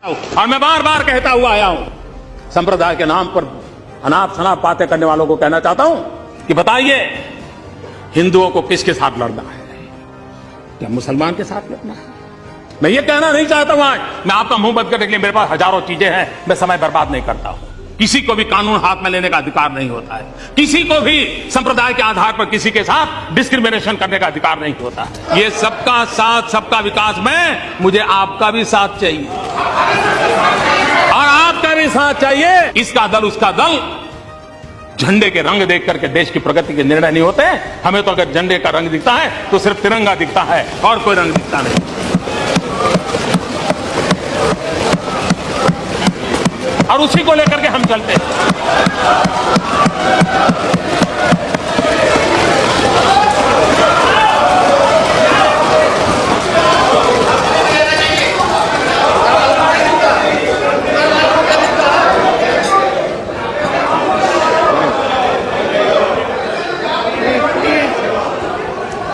और मैं बार बार कहता हुआ आया हूं, संप्रदाय के नाम पर अनाप शनाप बातें करने वालों को कहना चाहता हूं कि बताइए, हिंदुओं को किसके साथ लड़ना है? क्या मुसलमान के साथ लड़ना है? मैं ये कहना नहीं चाहता हूं। आज मैं आपका मुंह बंद करने के लिए, मेरे पास हजारों चीजें हैं, मैं समय बर्बाद नहीं करता हूं। किसी को भी कानून हाथ में लेने का अधिकार नहीं होता है, किसी को भी संप्रदाय के आधार पर किसी के साथ डिस्क्रिमिनेशन करने का अधिकार नहीं होता है। ये सबका साथ सबका विकास में मुझे आपका भी साथ चाहिए और आपका भी साथ चाहिए। इसका दल उसका दल झंडे के रंग देख करके देश की प्रगति के निर्णय नहीं होते। हमें तो अगर झंडे का रंग दिखता है तो सिर्फ तिरंगा दिखता है और कोई रंग दिखता नहीं। और उसी को लेकर के हम चलते हैं।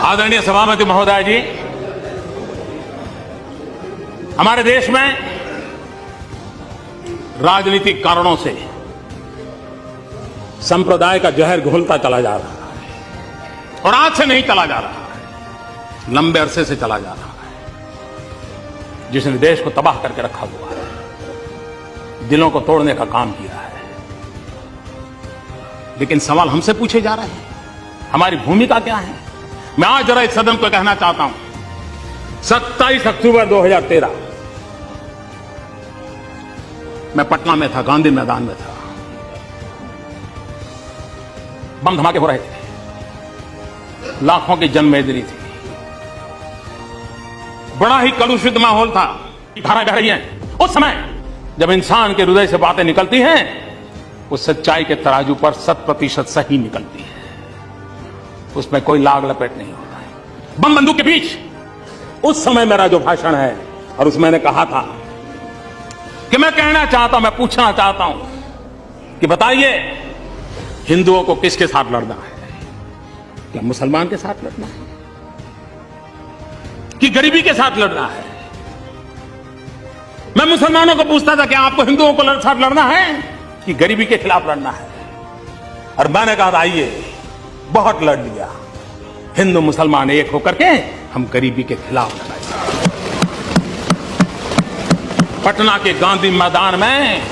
आदरणीय सभापति महोदय जी, हमारे देश में राजनीतिक कारणों से संप्रदाय का जहर घुलता चला जा रहा है और आज से नहीं चला जा रहा है, लंबे अरसे से चला जा रहा है, जिसने देश को तबाह करके रखा हुआ है, दिलों को तोड़ने का काम किया है। लेकिन सवाल हमसे पूछे जा रहे हैं, हमारी भूमिका क्या है? मैं आज जरा इस सदन को कहना चाहता हूं, 27 अक्टूबर 2013 मैं पटना में था, गांधी मैदान में था, बम धमाके हो रहे थे, लाखों की जनमेदनी थी, बड़ा ही कलुषित माहौल था, धाराएं बह रही हैं। उस समय जब इंसान के हृदय से बातें निकलती हैं, उस सच्चाई के तराजू पर 100% सही निकलती है, उसमें कोई लाग लपेट नहीं होता है। बम बंदूक के बीच उस समय मेरा जो भाषण है, और उसमें मैंने कहा था कि मैं कहना चाहता हूं, मैं पूछना चाहता हूं कि बताइए, हिंदुओं को किसके साथ लड़ना है? क्या मुसलमान के साथ लड़ना है कि गरीबी के साथ लड़ना है? मैं मुसलमानों को पूछता था कि आपको हिंदुओं को साथ लड़ना है कि गरीबी के खिलाफ लड़ना है? और मैंने कहा आइए, बहुत लड़ लिया, हिंदू मुसलमान एक होकर के हम गरीबी के खिलाफ लड़ाई। पटना के गांधी मैदान में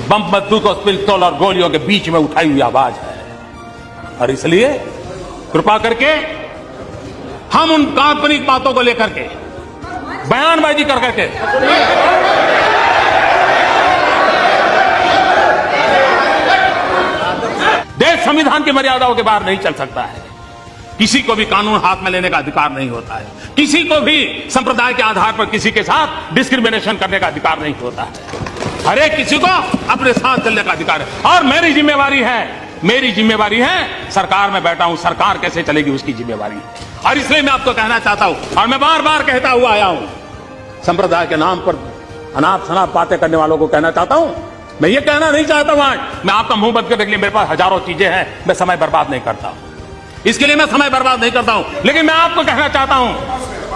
बम बंदूक और पिस्तौल और गोलियों के बीच में उठाई हुई आवाज है, और इसलिए कृपा करके हम उन काल्पनिक बातों को लेकर के बयानबाजी कर करके देश संविधान की मर्यादाओं के बाहर नहीं चल सकता है। किसी को भी कानून हाथ में लेने का अधिकार नहीं होता है, किसी को भी संप्रदाय के आधार पर किसी के साथ डिस्क्रिमिनेशन करने का अधिकार नहीं होता है। हर एक किसी को अपने साथ चलने का अधिकार है, और मेरी जिम्मेवारी है, सरकार में बैठा हूं, सरकार कैसे चलेगी उसकी जिम्मेवारी है। और इसलिए मैं आपको कहना चाहता हूं, और मैं बार बार कहता हुआ आया हूं, संप्रदाय के नाम पर अनाप शनाप बातें करने वालों को कहना चाहता हूं, मैं ये कहना नहीं चाहता हूं। आज मैं आपका मुंह बंद करने के लिए, मेरे पास हजारों चीजें हैं, मैं समय बर्बाद नहीं करता हूं, इसके लिए मैं समय बर्बाद नहीं करता हूं। लेकिन मैं आपको कहना चाहता हूं,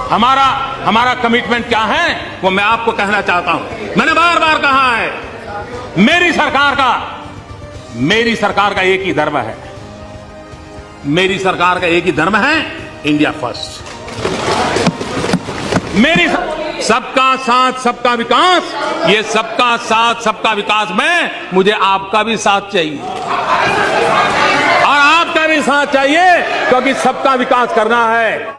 हमारा कमिटमेंट क्या है वो मैं आपको कहना चाहता हूं। मैंने बार बार कहा है, मेरी सरकार का एक ही धर्म है, मेरी सरकार का एक ही धर्म है, इंडिया फर्स्ट। मेरी सबका साथ सबका विकास, ये सबका साथ सबका विकास में मुझे आपका भी साथ चाहिए और आपका भी साथ चाहिए, क्योंकि सबका विकास करना है।